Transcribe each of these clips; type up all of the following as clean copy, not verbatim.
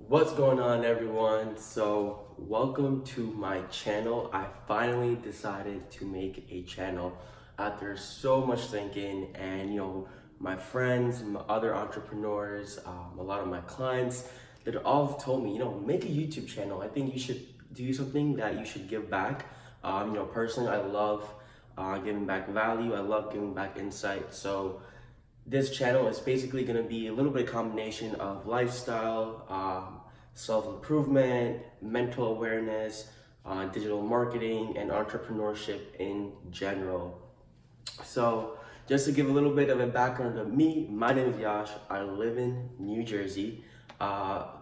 What's going on, everyone? So welcome to my channel. I finally decided to make a channel after so much thinking, and my friends, my other entrepreneurs, a lot of my clients that all have told me, make a YouTube channel. I think you should do something that you should give back. Personally, I love giving back value. I love giving back insight. So this channel is basically going to be a little bit of combination of lifestyle, self-improvement, mental awareness, digital marketing, and entrepreneurship in general. So just to give a little bit of a background of me, my name is Yash. I live in New Jersey.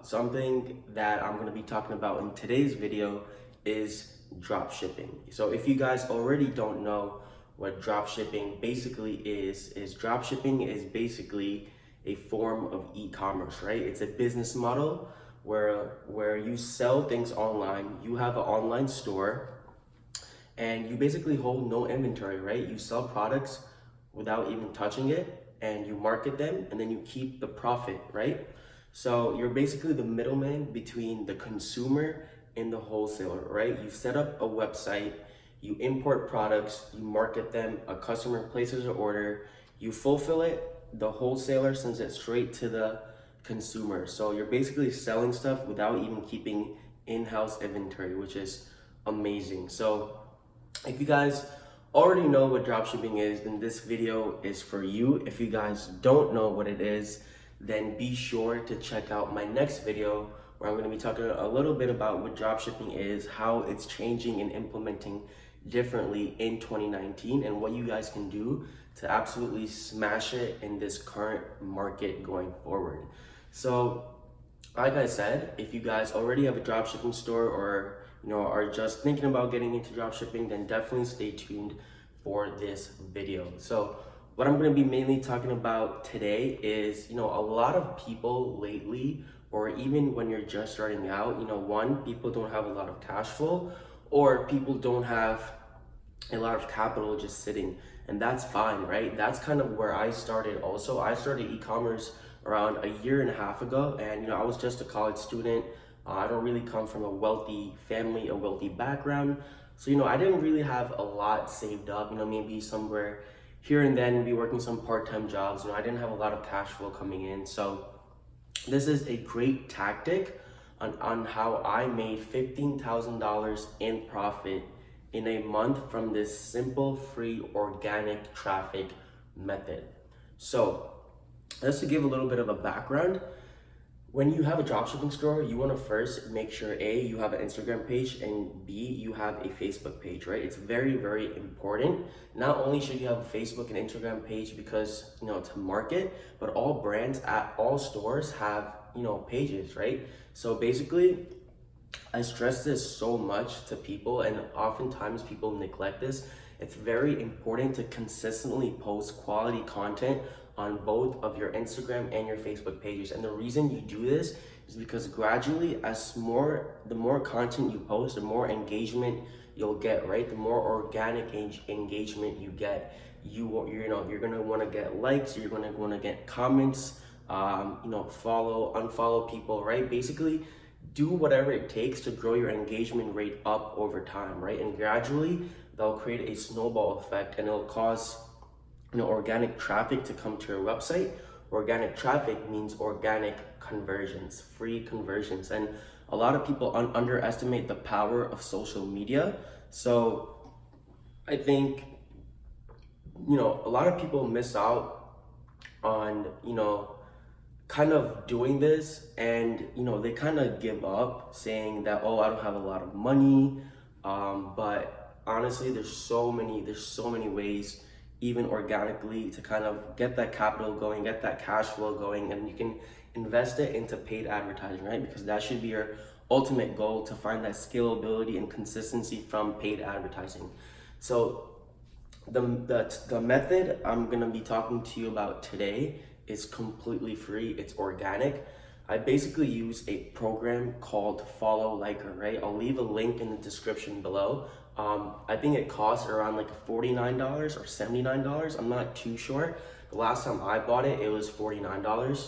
Something that I'm going to be talking about in today's video is drop shipping. So if you guys already don't know what drop shipping basically is drop shipping is basically a form of e-commerce, right? It's a business model where you sell things online. You have an online store and you basically hold no inventory, right? You sell products without even touching it, and you market them, and then you keep the profit, right? So you're basically the middleman between the consumer and the wholesaler, right? You set up a website, you import products, you market them, a customer places an order, you fulfill it, the wholesaler sends it straight to the consumer. So you're basically selling stuff without even keeping in-house inventory, which is amazing. So if you guys already know what dropshipping is, then this video is for you. If you guys don't know what it is, then be sure to check out my next video where I'm going to be talking a little bit about what dropshipping is, how it's changing and implementing differently in 2019, and what you guys can do to absolutely smash it in this current market going forward. So like I said, if you guys already have a dropshipping store or are just thinking about getting into dropshipping, then definitely stay tuned for this video. So what I'm going to be mainly talking about today is, a lot of people lately, or even when you're just starting out, one, people don't have a lot of cash flow, or people don't have a lot of capital just sitting, and that's fine, right? That's kind of where I started also. I started e-commerce around a year and a half ago, and I was just a college student. I don't really come from a wealthy family, a wealthy background. So, I didn't really have a lot saved up, maybe somewhere here and then, be working some part-time jobs. I didn't have a lot of cash flow coming in. So this is a great tactic on how I made $15,000 in profit in a month from this simple, free, organic traffic method. So just to give a little bit of a background, when you have a dropshipping store, you want to first make sure A, you have an Instagram page, and B, you have a Facebook page, right? It's very, very important. Not only should you have a Facebook and Instagram page because, to market, but all brands at all stores have, pages, right? So basically, I stress this so much to people, and oftentimes people neglect this. It's very important to consistently post quality content on both of your Instagram and your Facebook pages. And the reason you do this is because gradually, the more content you post, the more engagement you'll get, right? The more organic engagement you get, you're gonna want to get likes, you're gonna want to get comments, follow, unfollow people, right? Basically, do whatever it takes to grow your engagement rate up over time, right? And gradually, they'll create a snowball effect, and it'll cause organic traffic to come to your website. Organic traffic means organic conversions, free conversions. And a lot of people underestimate the power of social media. So I think, a lot of people miss out on, kind of doing this, and, they kind of give up saying that, oh, I don't have a lot of money. But honestly, there's so many ways, even organically, to kind of get that capital going, get that cash flow going, and you can invest it into paid advertising, right? Because that should be your ultimate goal, to find that scalability and consistency from paid advertising. So the method I'm gonna be talking to you about today is completely free. It's organic. I basically use a program called Follow Liker, right? I'll leave a link in the description below. I think it costs around like $49 or $79. I'm not too sure. The last time I bought it, it was $49.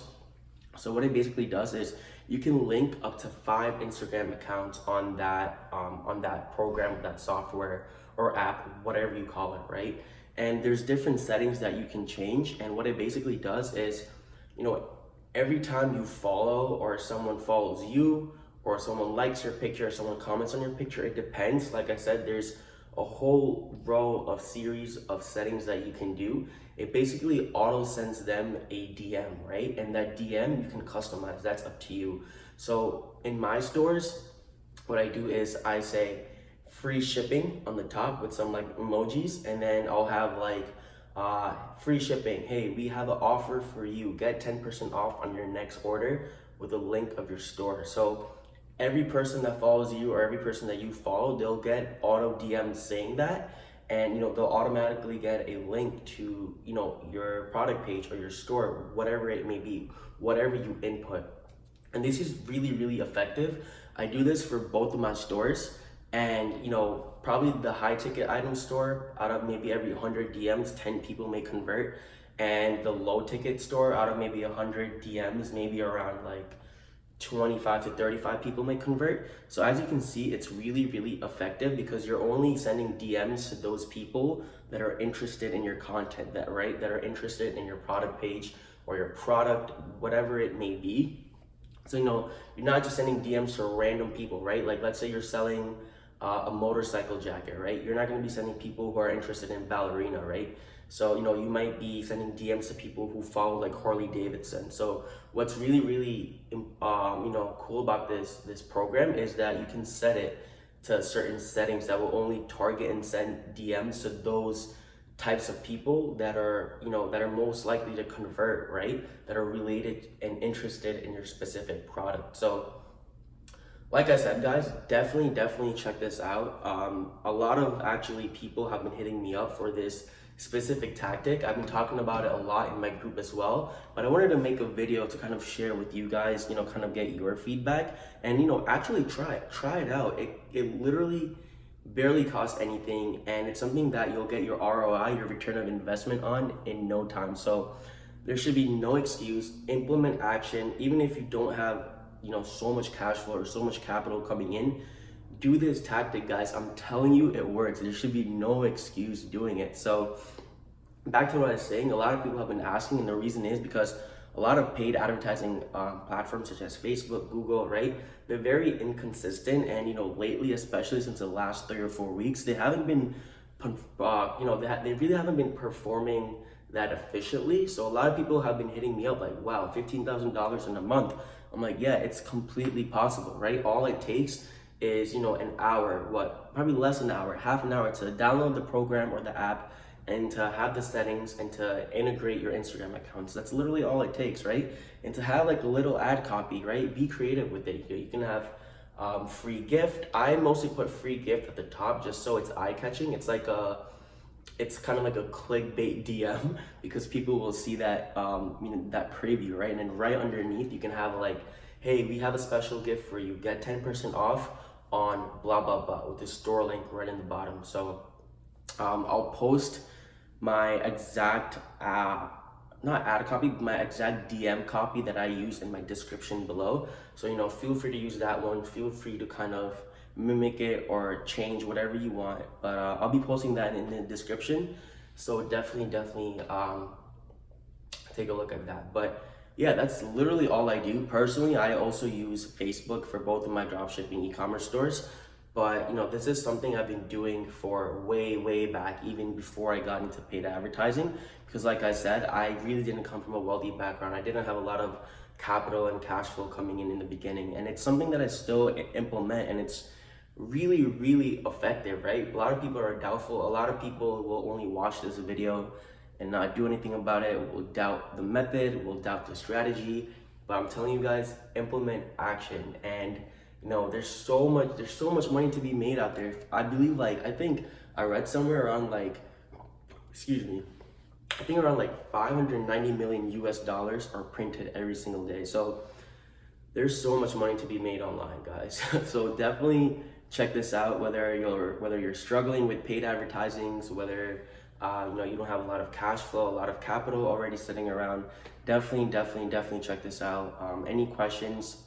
So what it basically does is you can link up to 5 Instagram accounts on that program, that software or app, whatever you call it, right? And there's different settings that you can change. And what it basically does is, you know, every time you follow or someone follows you or someone likes your picture or someone comments on your picture, it depends. Like I said, there's a whole row of series of settings that you can do. It basically auto sends them a DM, right? And that DM you can customize, that's up to you. So in my stores, what I do is I say free shipping on the top with some like emojis, and then I'll have like free shipping. Hey, we have an offer for you. Get 10% off on your next order with a link of your store. So every person that follows you or every person that you follow, they'll get auto DMs saying that, and you know they'll automatically get a link to, you know, your product page or your store, whatever it may be, whatever you input. And this is really, really effective. I do this for both of my stores, and you know, probably the high ticket item store, out of maybe every 100 DMs, 10 people may convert, and the low ticket store, out of maybe 100 DMs, maybe around like 25 to 35 people may convert. So as you can see, it's really, really effective because you're only sending DMs to those people that are interested in your content, that are interested in your product page or your product, whatever it may be. So, you know, you're not just sending DMs to random people, right? Like, let's say you're selling a motorcycle jacket, right? You're not going to be sending people who are interested in ballerina, right? So, you know, you might be sending DMs to people who follow like Harley Davidson. So what's really, really, you know, cool about this program is that you can set it to certain settings that will only target and send DMs to those types of people that are, you know, that are most likely to convert, right? That are related and interested in your specific product. So like I said, guys, definitely check this out. A lot of actually people have been hitting me up for this specific tactic. I've been talking about it a lot in my group as well, but I wanted to make a video to kind of share with you guys, you know, kind of get your feedback and, you know, actually try it out. It literally barely costs anything, and it's something that you'll get your ROI, your return of investment on in no time. So there should be no excuse. Implement action. Even if you don't have, you know, so much cash flow or so much capital coming in, do this tactic, guys. I'm telling you, it works. There should be no excuse doing it. So back to what I was saying, a lot of people have been asking, and the reason is because a lot of paid advertising platforms such as Facebook, Google, right? They're very inconsistent, and you know, lately, especially since the last 3 or 4 weeks, they haven't been, you know, they really haven't been performing that efficiently. So a lot of people have been hitting me up like, wow, $15,000 in a month. I'm like, yeah, it's completely possible, right? All it takes is, you know, an hour, probably less than an hour, half an hour to download the program or the app and to have the settings and to integrate your Instagram accounts. That's literally all it takes, right? And to have like a little ad copy, right? Be creative with it. You can have free gift. I mostly put free gift at the top just so it's eye-catching. It's like it's kind of like a clickbait DM because people will see that, you know, that preview, right? And then right underneath, you can have like, hey, we have a special gift for you. Get 10% off on blah, blah, blah with the store link right in the bottom. So I'll post my exact, not ad copy, my exact DM copy that I use in my description below. So, you know, feel free to use that one. Feel free to kind of mimic it or change whatever you want. But I'll be posting that in the description. So definitely take a look at that. But yeah, that's literally all I do. Personally, I also use Facebook for both of my dropshipping e-commerce stores. But you know, this is something I've been doing for way back, even before I got into paid advertising. Because like I said, I really didn't come from a wealthy background. I didn't have a lot of capital and cash flow coming in the beginning. And it's something that I still implement, and it's really effective, right? A lot of people are doubtful. A lot of people will only watch this video and not do anything about it, will doubt the method, will doubt the strategy. But I'm telling you guys, implement action. And you know, there's so much money to be made out there. I believe, like, I think I read somewhere around like, I think around like 590 million US dollars are printed every single day. So there's so much money to be made online, guys. So definitely check this out, whether you're struggling with paid advertisings, whether you know, you don't have a lot of cash flow, a lot of capital already sitting around. Definitely check this out. Any questions,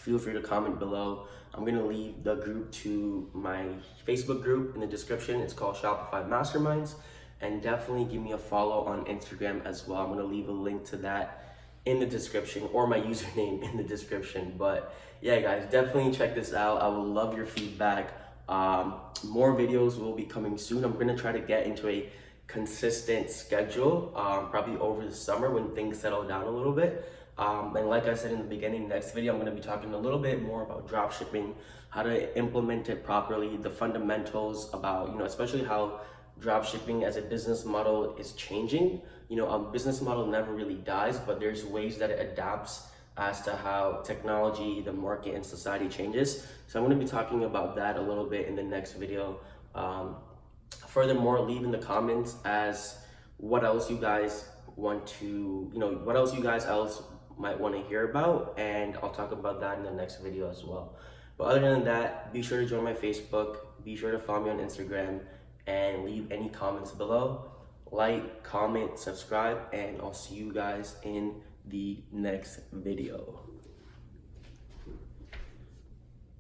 feel free to comment below. I'm gonna leave the group to my Facebook group in the description. It's called Shopify Masterminds. And definitely give me a follow on Instagram as well. I'm gonna leave a link to that in the description, or my username in the description. But yeah, guys, definitely check this out. I will love your feedback. More videos will be coming soon. I'm gonna try to get into a consistent schedule, probably over the summer when things settle down a little bit. And like I said in the beginning, next video I'm going to be talking a little bit more about drop shipping, how to implement it properly, the fundamentals about, especially how drop shipping as a business model is changing. A business model never really dies, but there's ways that it adapts as to how technology, the market, and society changes. So I'm going to be talking about that a little bit in the next video. Furthermore, leave in the comments as what else you guys want to, what else you guys else might want to hear about, and I'll talk about that in the next video as well. But other than that, be sure to join my Facebook, be sure to follow me on Instagram, and leave any comments below. Like, comment, subscribe, and I'll see you guys in the next video.